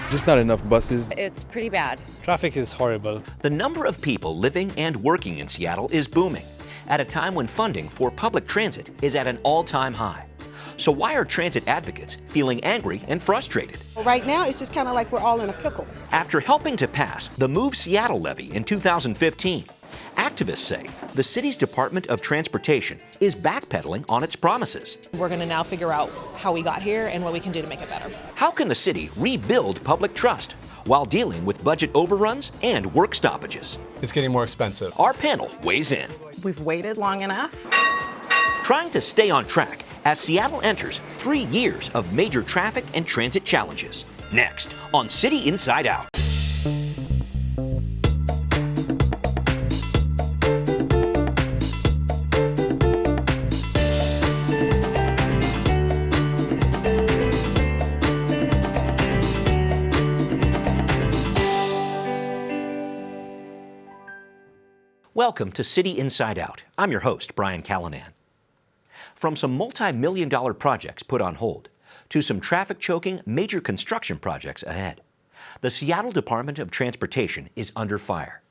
Just not enough buses. It's pretty bad. Traffic is horrible. The number of people living and working in Seattle is booming at a time when funding for public transit is at an all-time high. So why are transit advocates feeling angry and frustrated? Right now, it's just kind of like we're all in a pickle. After helping to pass the Move Seattle levy in 2015, activists say the city's Department of Transportation is backpedaling on its promises. We're going to now figure out how we got here and what we can do to make it better. How can the city rebuild public trust while dealing with budget overruns and work stoppages? It's getting more expensive. Our panel weighs in. We've waited long enough. Trying to stay on track as Seattle enters 3 years of major traffic and transit challenges. Next on City Inside Out. Welcome to City Inside Out. I'm your host, Brian Callanan. From some multi-million-dollar projects put on hold to some traffic-choking major construction projects ahead, the Seattle Department of Transportation is under fire.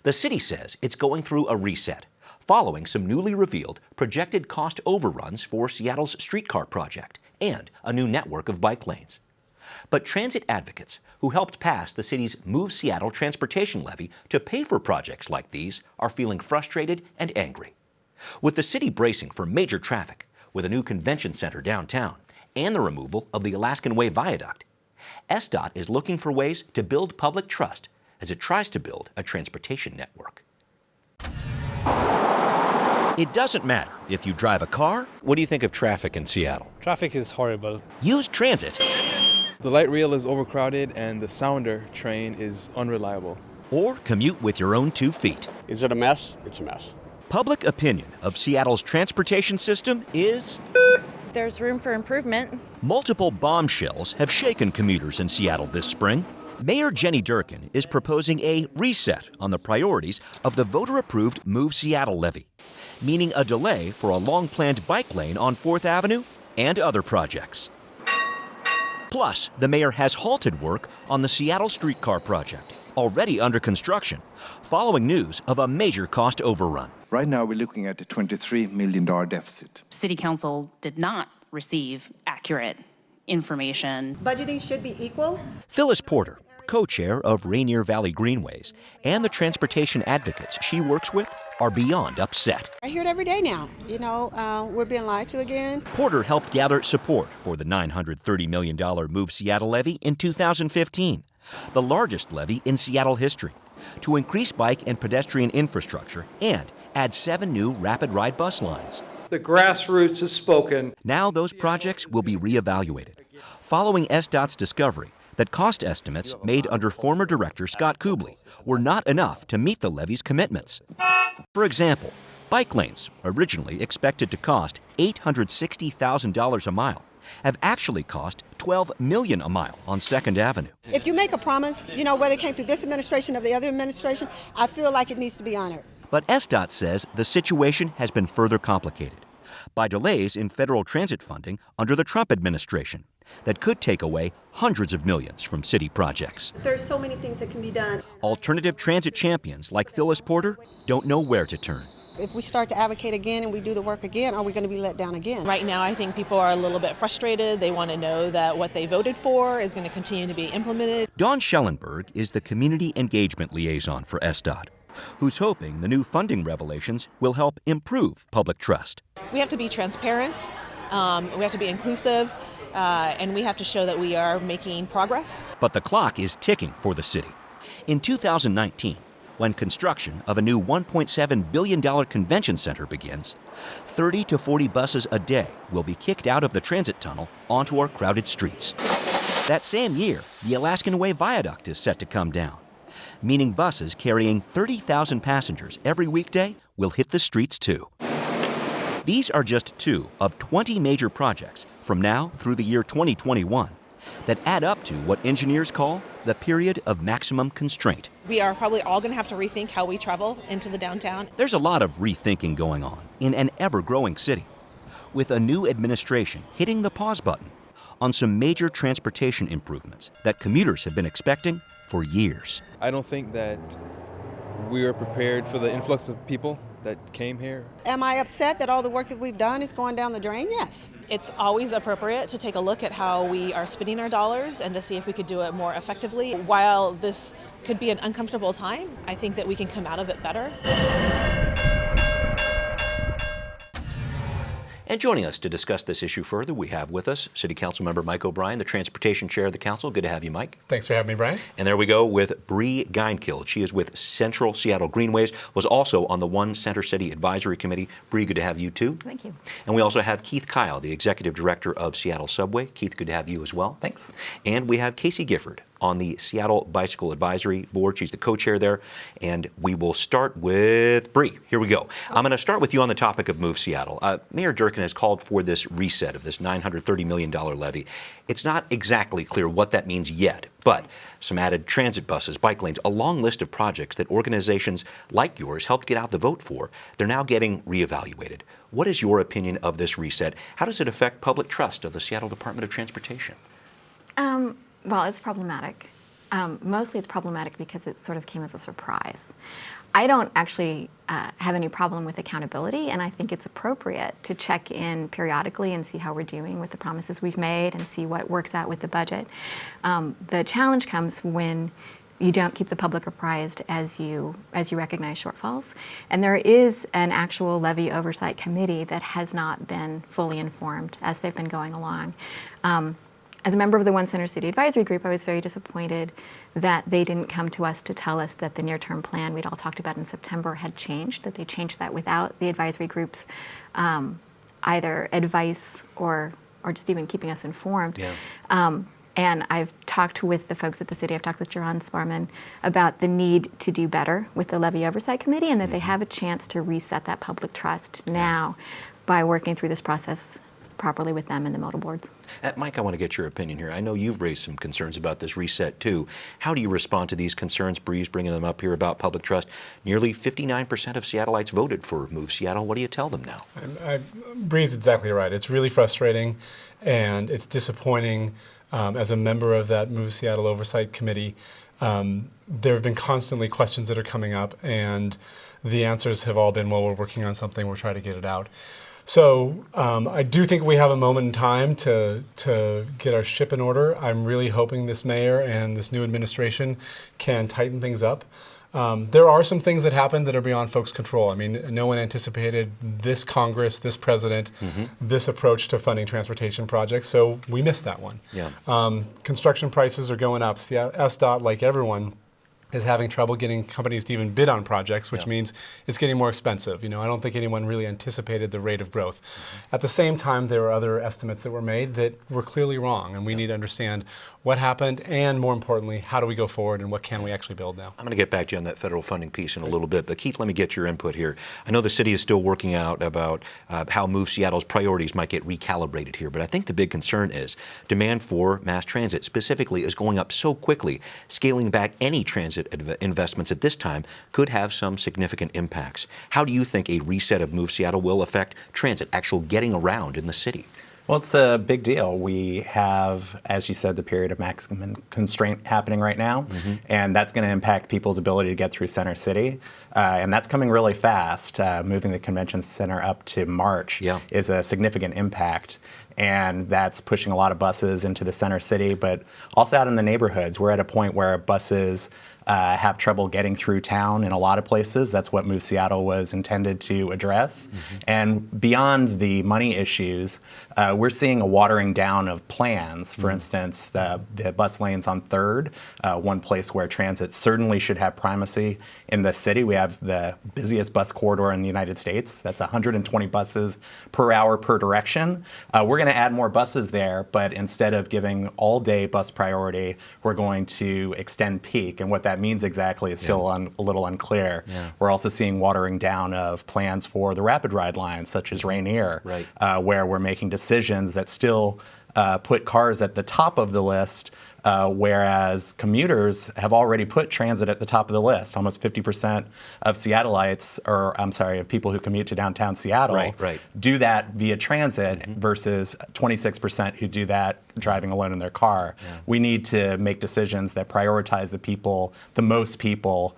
The city says it's going through a reset following some newly revealed projected cost overruns for Seattle's streetcar project and a new network of bike lanes. But transit advocates who helped pass the city's Move Seattle transportation levy to pay for projects like these are feeling frustrated and angry. With the city bracing for major traffic, with a new convention center downtown, and the removal of the Alaskan Way Viaduct, SDOT is looking for ways to build public trust as it tries to build a transportation network. It doesn't matter if you drive a car. What do you think of traffic in Seattle? Traffic is horrible. Use transit. The light rail is overcrowded and the sounder train is unreliable. Or commute with your own 2 feet. Is it a mess? It's a mess. Public opinion of Seattle's transportation system is... There's room for improvement. Multiple bombshells have shaken commuters in Seattle this spring. Mayor Jenny Durkin is proposing a reset on the priorities of the voter-approved Move Seattle levy, meaning a delay for a long-planned bike lane on 4th Avenue and other projects. Plus, the mayor has halted work on the Seattle streetcar project, already under construction, following news of a major cost overrun. Right now, we're looking at a $23 million deficit. City Council did not receive accurate information. Budgeting should be equal. Phyllis Porter, co-chair of Rainier Valley Greenways, and the transportation advocates she works with are beyond upset. I hear it every day now. We're being lied to again. Porter helped gather support for the $930 million Move Seattle levy in 2015, the largest levy in Seattle history, to increase bike and pedestrian infrastructure and add 7 new rapid ride bus lines. The grassroots has spoken. Now those projects will be reevaluated, following SDOT's discovery that cost estimates made under former director Scott Kubley were not enough to meet the levy's commitments. For example, bike lanes, originally expected to cost $860,000 a mile, have actually cost $12 million a mile on 2nd Avenue. If you make a promise, whether it came through this administration or the other administration, I feel like it needs to be honored. But SDOT says the situation has been further complicated by delays in federal transit funding under the Trump administration that could take away hundreds of millions from city projects. There's so many things that can be done. Alternative transit champions like Phyllis Porter don't know where to turn. If we start to advocate again and we do the work again, are we going to be let down again? Right now, I think people are a little bit frustrated. They want to know that what they voted for is going to continue to be implemented. Dawn Schellenberg is the community engagement liaison for SDOT, who's hoping the new funding revelations will help improve public trust. We have to be transparent, we have to be inclusive, and we have to show that we are making progress. But the clock is ticking for the city. In 2019, when construction of a new $1.7 billion convention center begins, 30 to 40 buses a day will be kicked out of the transit tunnel onto our crowded streets. That same year, the Alaskan Way Viaduct is set to come down, meaning buses carrying 30,000 passengers every weekday will hit the streets too. These are just 2 of 20 major projects from now through the year 2021 that add up to what engineers call the period of maximum constraint. We are probably all going to have to rethink how we travel into the downtown. There's a lot of rethinking going on in an ever-growing city. With a new administration hitting the pause button, on some major transportation improvements that commuters have been expecting for years. I don't think that we were prepared for the influx of people that came here. Am I upset that all the work that we've done is going down the drain? Yes. It's always appropriate to take a look at how we are spending our dollars and to see if we could do it more effectively. While this could be an uncomfortable time, I think that we can come out of it better. And joining us to discuss this issue further, we have with us City Council Member Mike O'Brien, the Transportation Chair of the Council. Good to have you, Mike. Thanks for having me, Brian. And there we go with Brie Gyncild. She is with Central Seattle Greenways, was also on the One Center City Advisory Committee. Brie, good to have you too. Thank you. And we also have Keith Kyle, the Executive Director of Seattle Subway. Keith, good to have you as well. Thanks. And we have Casey Gifford on the Seattle Bicycle Advisory Board. She's the co-chair there. And we will start with Brie. Here we go. I'm going to start with you on the topic of Move Seattle. Mayor Durkin has called for this reset of this $930 million levy. It's not exactly clear what that means yet, but some added transit buses, bike lanes, a long list of projects that organizations like yours helped get out the vote for, they're now getting reevaluated. What is your opinion of this reset? How does it affect public trust of the Seattle Department of Transportation? Well, it's problematic. Mostly it's problematic because it sort of came as a surprise. I don't actually have any problem with accountability, and I think it's appropriate to check in periodically and see how we're doing with the promises we've made and see what works out with the budget. The challenge comes when you don't keep the public apprised as you recognize shortfalls. And there is an actual levy oversight committee that has not been fully informed as they've been going along. As a member of the One Center City Advisory Group, I was very disappointed that they didn't come to us to tell us that the near-term plan we'd all talked about in September had changed, that they changed that without the advisory group's either advice or just even keeping us informed. Yeah. And I've talked with the folks at the city, I've talked with John Sparman about the need to do better with the Levy Oversight Committee and that they have a chance to reset that public trust now by working through this process properly with them and the modal boards. Mike, I want to get your opinion here. I know you've raised some concerns about this reset too. How do you respond to these concerns? Bree's bringing them up here about public trust. Nearly 59% of Seattleites voted for Move Seattle. What do you tell them now? Bree's exactly right. It's really frustrating and it's disappointing. As a member of that Move Seattle Oversight Committee, there have been constantly questions that are coming up, and the answers have all been, well, we're working on something, we're trying to get it out. So I do think we have a moment in time to get our ship in order. I'm really hoping this mayor and this new administration can tighten things up. There are some things that happen that are beyond folks' control. I mean, no one anticipated this Congress, this president, this approach to funding transportation projects, so we missed that one. Yeah. Construction prices are going up. SDOT, like everyone, is having trouble getting companies to even bid on projects, which means it's getting more expensive. You know, I don't think anyone really anticipated the rate of growth. At the same time, there were other estimates that were made that were clearly wrong, and we need to understand what happened, and more importantly, how do we go forward and what can we actually build now? I'm going to get back to you on that federal funding piece in a little bit, but Keith, let me get your input here. I know the city is still working out about how Move Seattle's priorities might get recalibrated here, but I think the big concern is demand for mass transit specifically is going up so quickly. Scaling back any transit investments at this time could have some significant impacts. How do you think a reset of Move Seattle will affect transit, actual getting around in the city? Well, it's a big deal. We have, as you said, the period of maximum constraint happening right now, and that's going to impact people's ability to get through Center City, and that's coming really fast. Moving the convention center up to March is a significant impact, and that's pushing a lot of buses into the Center City, but also out in the neighborhoods. We're at a point where buses have trouble getting through town in a lot of places. That's what Move Seattle was intended to address. And beyond the money issues, we're seeing a watering down of plans. For instance, the bus lanes on 3rd, one place where transit certainly should have primacy in the city. We have the busiest bus corridor in the United States. That's 120 buses per hour per direction. We're going to add more buses there, but instead of giving all-day bus priority, we're going to extend peak. And what that means exactly is still a little unclear. We're also seeing watering down of plans for the rapid ride lines, such as Rainier, where we're making decisions that still put cars at the top of the list, whereas commuters have already put transit at the top of the list. Almost 50% of Seattleites, or I'm sorry, of people who commute to downtown Seattle do that via transit versus 26% who do that driving alone in their car. We need to make decisions that prioritize the most people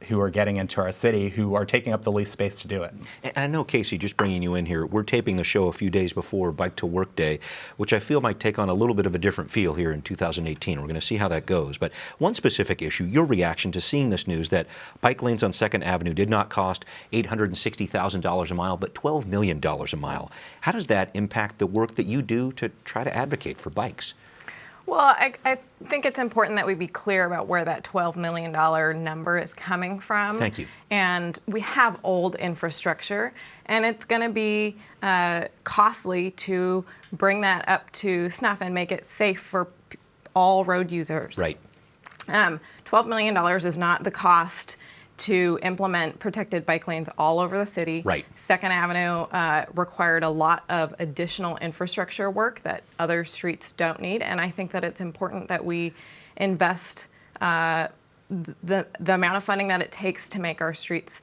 who are getting into our city, who are taking up the least space to do it. And I know, Casey, just bringing you in here, we're taping the show a few days before Bike to Work Day, which I feel might take on a little bit of a different feel here in 2018. We're going to see how that goes. But one specific issue, your reaction to seeing this news that bike lanes on 2nd Avenue did not cost $860,000 a mile, but $12 million a mile. How does that impact the work that you do to try to advocate for bikes? Well, I think it's important that we be clear about where that $12 million number is coming from. Thank you. And we have old infrastructure, and it's going to be costly to bring that up to snuff and make it safe for all road users. Right. $12 million is not the cost to implement protected bike lanes all over the city. Right. 2nd Avenue required a lot of additional infrastructure work that other streets don't need, and I think that it's important that we invest the amount of funding that it takes to make our streets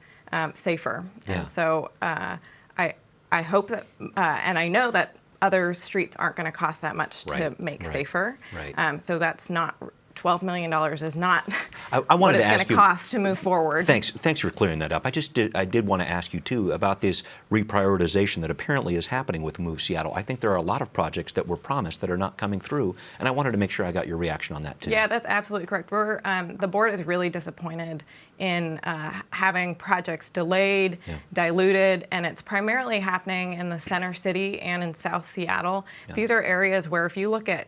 safer. Yeah. And so I hope that, and I know that other streets aren't going to cost that much to make safer. Right. So that's not. $12 million is not I wanted what it's to going ask to cost to move forward. Thanks for clearing that up. I did want to ask you too about this reprioritization that apparently is happening with Move Seattle. I think there are a lot of projects that were promised that are not coming through, and I wanted to make sure I got your reaction on that too. Yeah, that's absolutely correct. The board is really disappointed in having projects delayed, diluted, and it's primarily happening in the center city and in South Seattle. These are areas where if you look at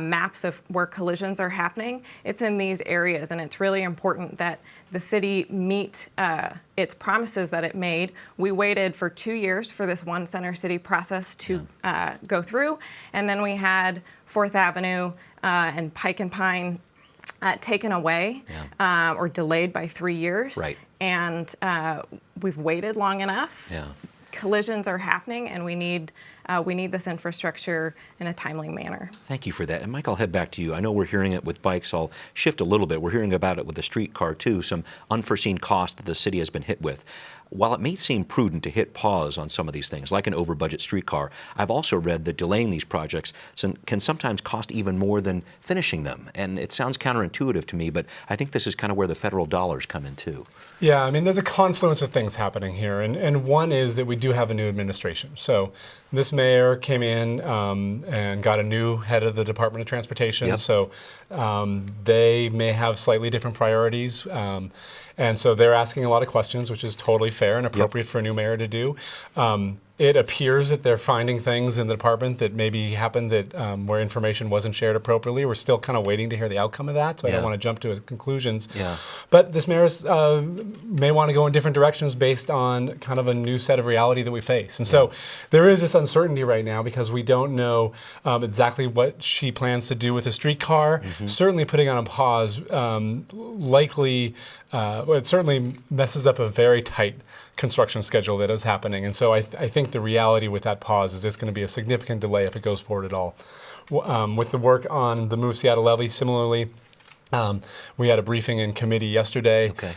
maps of where collisions are happening, it's in these areas, and it's really important that the city meet its promises that it made. We waited for 2 years for this one center city process to go through, and then we had 4th Avenue and Pike and Pine taken away or delayed by 3 years. Right. And we've waited long enough. Yeah. Collisions are happening, and we need this infrastructure in a timely manner. Thank you for that. And Mike, I'll head back to you. I know we're hearing it with bikes. I'll shift a little bit. We're hearing about it with the streetcar too, some unforeseen costs that the city has been hit with. While it may seem prudent to hit pause on some of these things, like an over-budget streetcar, I've also read that delaying these projects can sometimes cost even more than finishing them. And it sounds counterintuitive to me, but I think this is kind of where the federal dollars come in too. Yeah, I mean, there's a confluence of things happening here. And one is that we do have a new administration. So this mayor came in and got a new head of the Department of Transportation. Yep. So they may have slightly different priorities. And so they're asking a lot of questions, which is totally fair and appropriate for a new mayor to do. It appears that they're finding things in the department that maybe happened that where information wasn't shared appropriately. We're still kind of waiting to hear the outcome of that, so I don't want to jump to conclusions. Yeah. But this mayor may want to go in different directions based on kind of a new set of reality that we face. And so there is this uncertainty right now because we don't know exactly what she plans to do with the streetcar. Certainly putting on a pause likely, it certainly messes up a very tight construction schedule that is happening. And so I think the reality with that pause is it's going to be a significant delay if it goes forward at all. With the work on the Move Seattle levy, similarly, we had a briefing in committee yesterday. Okay.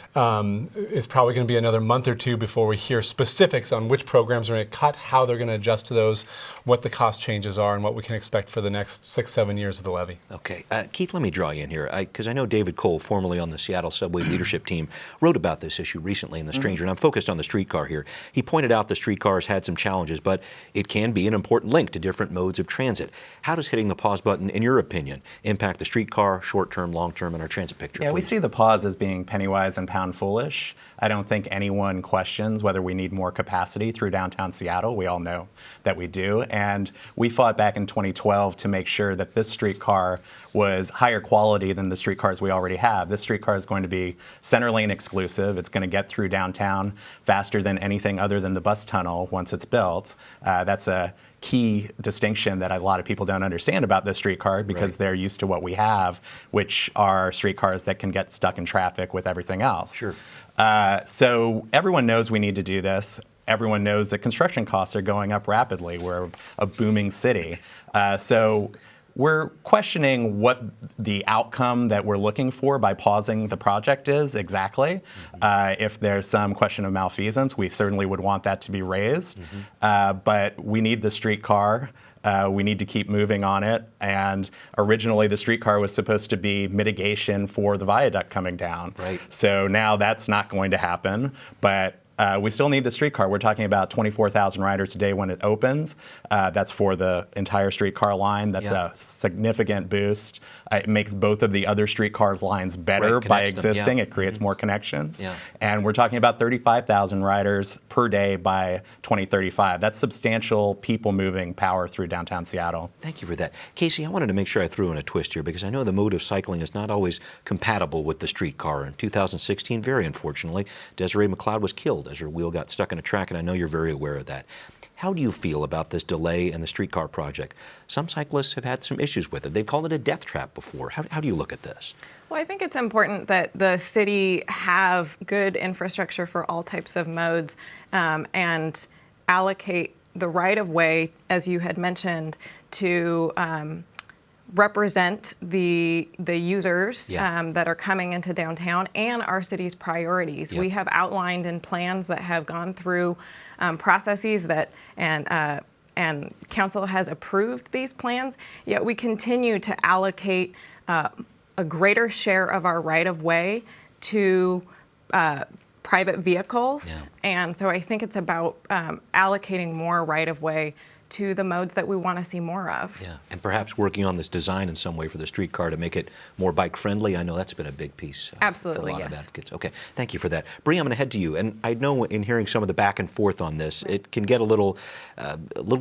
It's probably going to be another month or two before we hear specifics on which programs are going to cut, how they're going to adjust to those, what the cost changes are, and what we can expect for the next 6-7 years of the levy. Okay. Keith, let me draw you in here, because I know David Cole, formerly on the Seattle Subway leadership team, wrote about this issue recently in The Stranger, and I'm focused on the streetcar here. He pointed out the streetcar has had some challenges, but it can be an important link to different modes of transit. How does hitting the pause button, in your opinion, impact the streetcar, short-term, long-term, in our transit picture? Yeah, please? we see the pause as being penny wise and pound foolish. I don't think anyone questions whether we need more capacity through downtown Seattle. We all know that we do. And we fought back in 2012 to make sure that this streetcar was higher quality than the streetcars we already have. This streetcar is going to be center lane exclusive. It's going to get through downtown faster than anything other than the bus tunnel once it's built. That's a key distinction that a lot of people don't understand about this streetcar because they're used to what we have, which are streetcars that can get stuck in traffic with everything else. Sure. So everyone knows we need to do this. Everyone knows that construction costs are going up rapidly. We're a booming city. So We're questioning what the outcome that we're looking for by pausing the project is exactly. If there's some question of malfeasance, we certainly would want that to be raised. But we need the streetcar. We need to keep moving on it. And originally the streetcar was supposed to be mitigation for the viaduct coming down. Right. So now that's not going to happen. But we still need the streetcar. We're talking about 24,000 riders a day when it opens. That's for the entire streetcar line. That's a significant boost. It makes both of the other streetcar lines better by existing. It creates more connections. And we're talking about 35,000 riders per day by 2035. That's substantial people moving power through downtown Seattle. Thank you for that. Casey, I wanted to make sure I threw in a twist here because I know the mode of cycling is not always compatible with the streetcar. In 2016, very unfortunately, Desiree McLeod was killed as her wheel got stuck in a track, and I know you're very aware of that. How do you feel about this delay in the streetcar project? Some cyclists have had some issues with it. They've called it a death trap before. How do you look at this? Well, I think it's important that the city have good infrastructure for all types of modes and allocate the right-of-way, as you had mentioned, to represent the users that are coming into downtown and our city's priorities. We have outlined in plans that have gone through processes that and council has approved these plans, yet we continue to allocate a greater share of our right-of-way to private vehicles. And so I think it's about allocating more right-of-way to the modes that we want to see more of. And perhaps working on this design in some way for the streetcar to make it more bike-friendly. I know that's been a big piece Absolutely, for a lot of advocates. Okay, thank you for that. Brie, I'm going to head to you. And I know in hearing some of the back and forth on this, it can get a little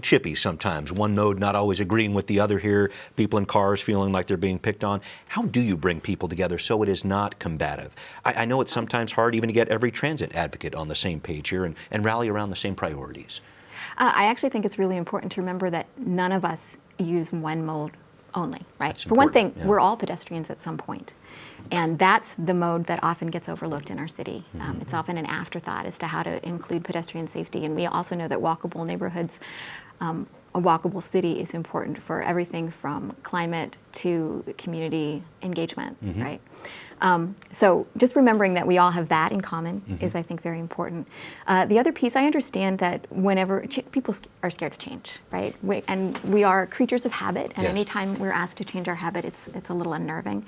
chippy sometimes. One mode not always agreeing with the other here, people in cars feeling like they're being picked on. How do you bring people together so it is not combative? I know it's sometimes hard even to get every transit advocate on the same page here and rally around the same priorities. I actually think it's really important to remember that none of us use one mode only, right? That's For one thing, important, we're all pedestrians at some point. And that's the mode that often gets overlooked in our city. It's often an afterthought as to how to include pedestrian safety. And we also know that walkable neighborhoods, a walkable city is important for everything from climate to community engagement, right? So just remembering that we all have that in common is, I think, very important. The other piece, I understand that whenever people are scared of change, right? And we are creatures of habit, and anytime we're asked to change our habit, it's a little unnerving,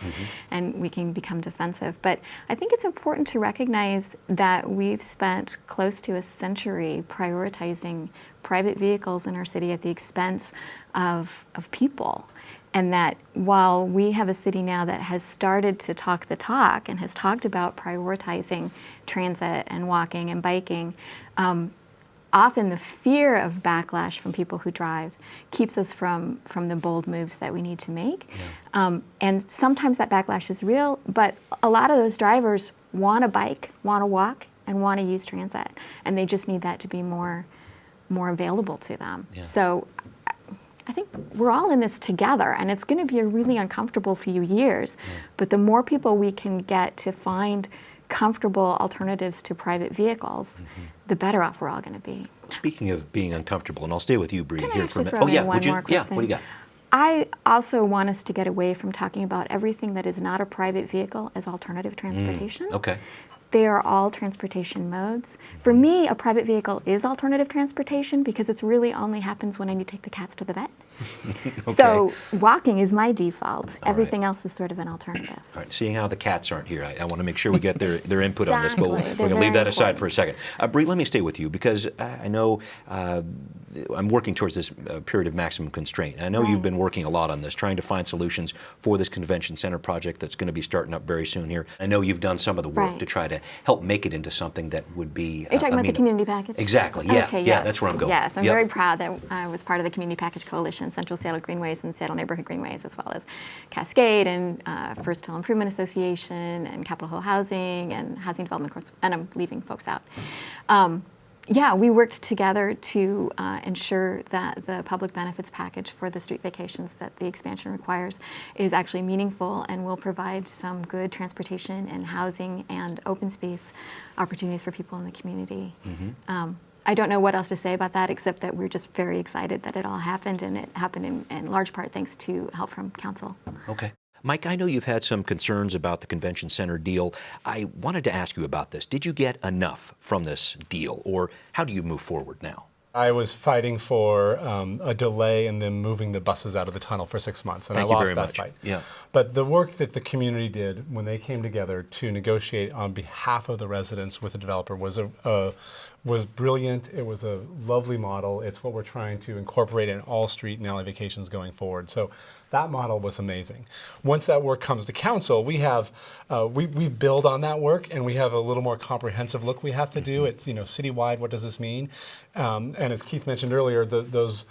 and we can become defensive. But I think it's important to recognize that we've spent close to a century prioritizing private vehicles in our city at the expense of people. And that while we have a city now that has started to talk the talk and has talked about prioritizing transit and walking and biking, often the fear of backlash from people who drive keeps us from the bold moves that we need to make. And sometimes that backlash is real, but a lot of those drivers want to bike, want to walk, and want to use transit. And they just need that to be more available to them. So I think we're all in this together, and it's going to be a really uncomfortable few years. But the more people we can get to find comfortable alternatives to private vehicles, the better off we're all going to be. Speaking of being uncomfortable, and I'll stay with you, Brie, here for a minute. Oh yeah, would you? What do you got? I also want us to get away from talking about everything that is not a private vehicle as alternative transportation. Okay. They are all transportation modes. For me, a private vehicle is alternative transportation because it really only happens when I need to take the cats to the vet. So walking is my default. Everything else is sort of an alternative. All right, seeing how the cats aren't here, I want to make sure we get their input on this, but we're going to leave that aside for a second. Brie, let me stay with you because I know I'm working towards this period of maximum constraint. And I know you've been working a lot on this, trying to find solutions for this convention center project that's going to be starting up very soon here. I know you've done some of the work to try to help make it into something that would be... Are you talking about the community package? Exactly, yeah. Okay, yeah, that's where I'm going. Yes, I'm very proud that I was part of the Community Package Coalition, Central Seattle Greenways and Seattle Neighborhood Greenways, as well as Cascade and First Hill Improvement Association and Capitol Hill Housing and Housing Development Corps, and I'm leaving folks out. Yeah, we worked together to ensure that the public benefits package for the street vacations that the expansion requires is actually meaningful and will provide some good transportation and housing and open space opportunities for people in the community. I don't know what else to say about that except that we're just very excited that it all happened, and it happened in large part thanks to help from council. Okay. Mike, I know you've had some concerns about the convention center deal. I wanted to ask you about this. Did you get enough from this deal, or how do you move forward now? I was fighting for a delay in them moving the buses out of the tunnel for 6 months, and I lost that fight. Yeah. But the work that the community did when they came together to negotiate on behalf of the residents with the developer was brilliant. It was a lovely model. It's what we're trying to incorporate in all street and alley vacations going forward. So that model was amazing. Once that work comes to council, we build on that work, and we have a little more comprehensive look we have to do. It's citywide. What does this mean? And as Keith mentioned earlier, those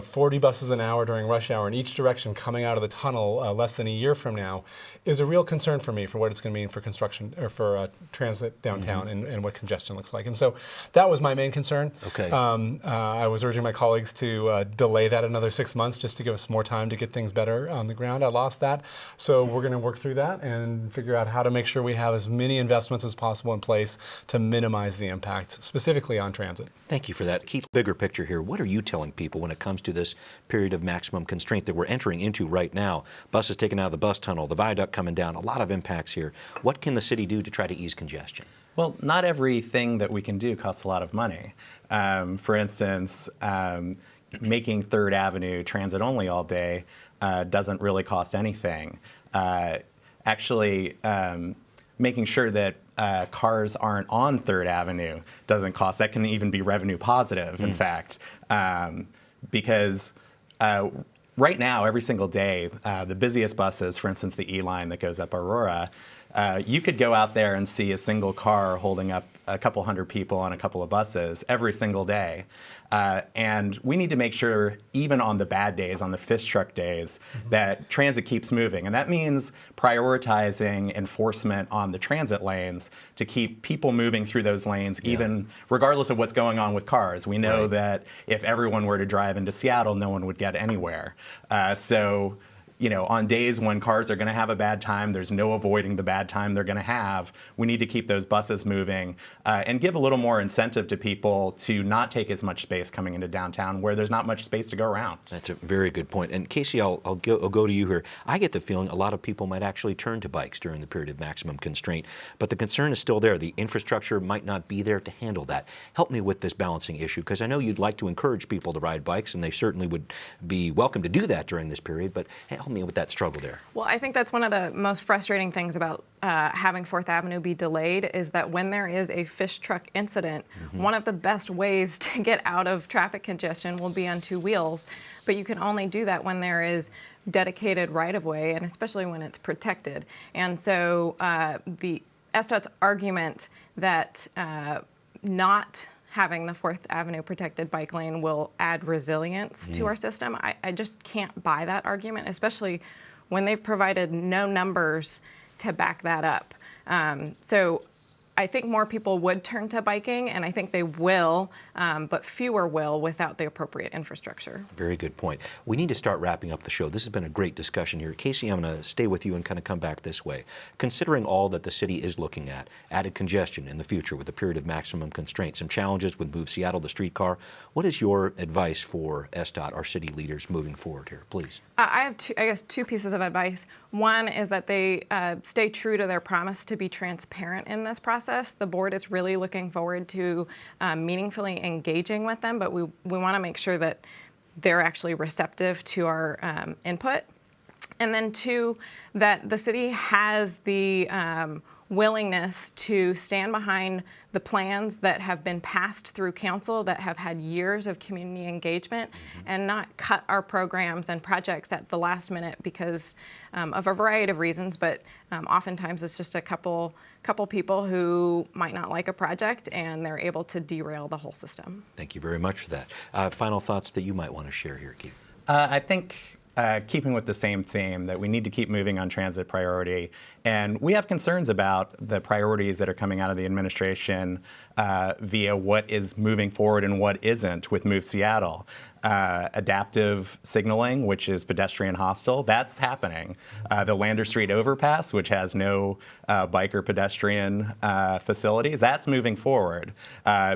40 buses an hour during rush hour in each direction coming out of the tunnel less than a year from now is a real concern for me for what it's going to mean for construction or for transit downtown and what congestion looks like. And so that was my main concern. Okay. I was urging my colleagues to delay that another 6 months just to give us more time to get things better on the ground. I lost that. So we're going to work through that and figure out how to make sure we have as many investments as possible in place to minimize the impact, specifically on transit. Thank you for that. Keith, bigger picture here. What are you telling people when it comes to this period of maximum constraint that we're entering into right now? Buses taken out of the bus tunnel, the viaduct coming down, a lot of impacts here. What can the city do to try to ease congestion? Well, not everything that we can do costs a lot of money. For instance, making 3rd Avenue transit only all day doesn't really cost anything. Actually, making sure that cars aren't on 3rd Avenue doesn't cost. That can even be revenue positive, in fact, because right now, every single day, the busiest buses, for instance, the E line that goes up Aurora, you could go out there and see a single car holding up a couple hundred people on a couple of buses every single day. And we need to make sure, even on the bad days, on the fish truck days, that transit keeps moving. And that means prioritizing enforcement on the transit lanes to keep people moving through those lanes, even regardless of what's going on with cars. We know that if everyone were to drive into Seattle, no one would get anywhere. On days when cars are going to have a bad time, there's no avoiding the bad time they're going to have. We need to keep those buses moving and give a little more incentive to people to not take as much space coming into downtown where there's not much space to go around. That's a very good point. And Casey, I'll go to you here. I get the feeling a lot of people might actually turn to bikes during the period of maximum constraint, but the concern is still there. The infrastructure might not be there to handle that. Help me with this balancing issue, because I know you'd like to encourage people to ride bikes, and they certainly would be welcome to do that during this period, but help me with that struggle there. Well, I think that's one of the most frustrating things about having 4th Avenue be delayed is that when there is a fish truck incident, one of the best ways to get out of traffic congestion will be on 2 wheels, but you can only do that when there is dedicated right-of-way, and especially when it's protected. And so the SDOT's argument that not having the 4th Avenue protected bike lane will add resilience to our system, I just can't buy that argument, especially when they've provided no numbers to back that up. So I think more people would turn to biking, and I think they will, but fewer will without the appropriate infrastructure. Very good point. We need to start wrapping up the show. This has been a great discussion here. Casey, I'm going to stay with you and kind of come back this way. Considering all that the city is looking at, added congestion in the future with a period of maximum constraint, some challenges with Move Seattle, the streetcar, what is your advice for SDOT, our city leaders, moving forward here, please? I have two pieces of advice. One is that they stay true to their promise to be transparent in this process. The board is really looking forward to meaningfully engaging with them, but we want to make sure that they're actually receptive to our input. And then 2, that the city has the willingness to stand behind the plans that have been passed through council that have had years of community engagement and not cut our programs and projects at the last minute because of a variety of reasons, but oftentimes it's just a couple people who might not like a project and they're able to derail the whole system. Thank you very much for that. Final thoughts that you might want to share here, Keith? I think keeping with the same theme, that we need to keep moving on transit priority. And we have concerns about the priorities that are coming out of the administration via what is moving forward and what isn't with Move Seattle. adaptive signaling, which is pedestrian hostile. That's happening. The Lander Street overpass, which has no bike or pedestrian facilities, that's moving forward.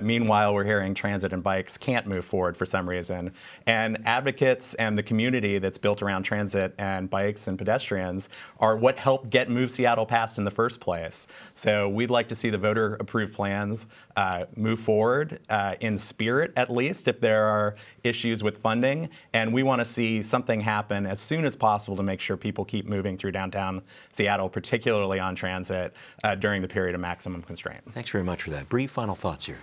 Meanwhile, we're hearing transit and bikes can't move forward for some reason. And advocates and the community that's built around transit and bikes and pedestrians are what helped get Move Seattle passed in the first place. So we'd like to see the voter-approved plans move forward in spirit, at least, if there are issues with funding. And we want to see something happen as soon as possible to make sure people keep moving through downtown Seattle, particularly on transit, during the period of maximum constraint. Thanks very much for that. Brie, final thoughts here.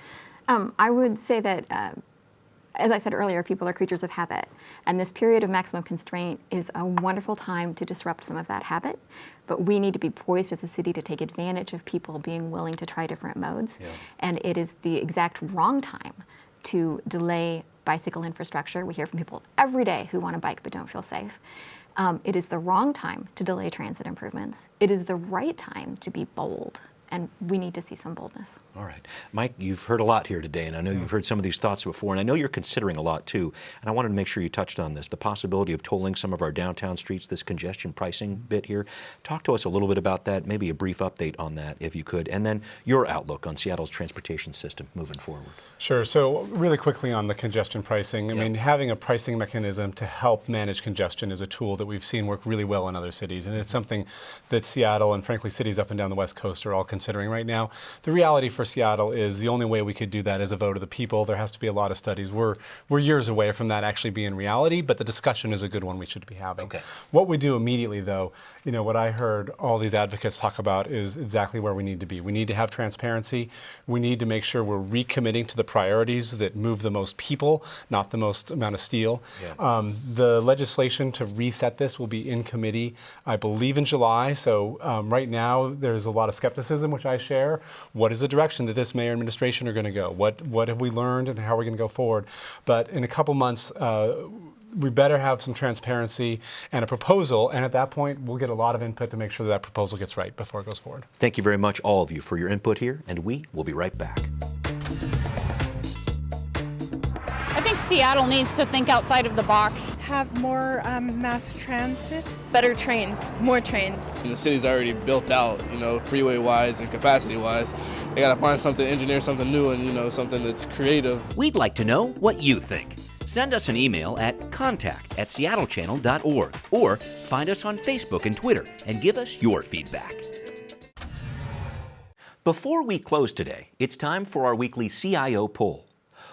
I would say that, as I said earlier, people are creatures of habit. And this period of maximum constraint is a wonderful time to disrupt some of that habit. But we need to be poised as a city to take advantage of people being willing to try different modes. Yeah. And it is the exact wrong time to delay bicycle infrastructure. We hear from people every day who want to bike but don't feel safe. It is the wrong time to delay transit improvements. It is the right time to be bold. And we need to see some boldness. All right. Mike, you've heard a lot here today, and I know you've heard some of these thoughts before, and I know you're considering a lot too. And I wanted to make sure you touched on this, the possibility of tolling some of our downtown streets, this congestion pricing bit here. Talk to us a little bit about that, maybe a brief update on that if you could, and then your outlook on Seattle's transportation system moving forward. Sure. So really quickly on the congestion pricing, I mean, having a pricing mechanism to help manage congestion is a tool that we've seen work really well in other cities, and it's something that Seattle and frankly cities up and down the West Coast are all considering right now. The reality for Seattle is the only way we could do that is a vote of the people. There has to be a lot of studies. We're years away from that actually being reality, but the discussion is a good one we should be having. Okay. What we do immediately, though, you know, what I heard all these advocates talk about is exactly where we need to be. We need to have transparency. We need to make sure we're recommitting to the priorities that move the most people, not the most amount of steel. Yeah. The legislation to reset this will be in committee, I believe, in July. So right now there's a lot of skepticism, which I share. What is the direction that this mayor and administration are going to go? What have we learned and how are we going to go forward? But in a couple months, we better have some transparency and a proposal, and at that point, we'll get a lot of input to make sure that proposal gets right before it goes forward. Thank you very much, all of you, for your input here, and we will be right back. I think Seattle needs to think outside of the box. Have more mass transit. Better trains, more trains. And the city's already built out, you know, freeway-wise and capacity-wise. They gotta find something, engineer something new and, you know, something that's creative. We'd like to know what you think. Send us an email at contact@seattlechannel.org or find us on Facebook and Twitter and give us your feedback. Before we close today, it's time for our weekly CIO poll.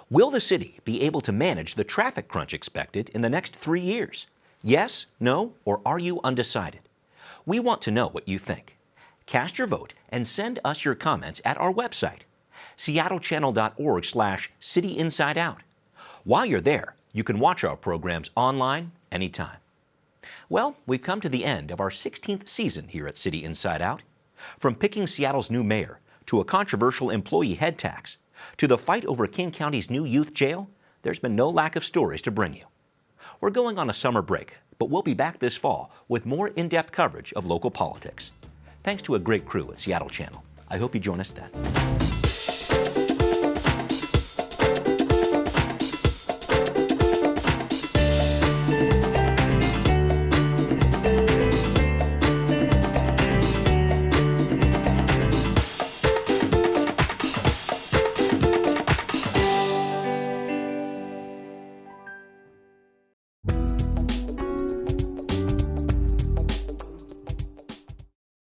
Will the city be able to manage the traffic crunch expected in the next 3 years? Yes, no, or are you undecided? We want to know what you think. Cast your vote and send us your comments at our website, seattlechannel.org/cityinsideout. While you're there, you can watch our programs online anytime. Well, we've come to the end of our 16th season here at City Inside Out. From picking Seattle's new mayor, to a controversial employee head tax, to the fight over King County's new youth jail, there's been no lack of stories to bring you. We're going on a summer break, but we'll be back this fall with more in-depth coverage of local politics. Thanks to a great crew at Seattle Channel. I hope you join us then.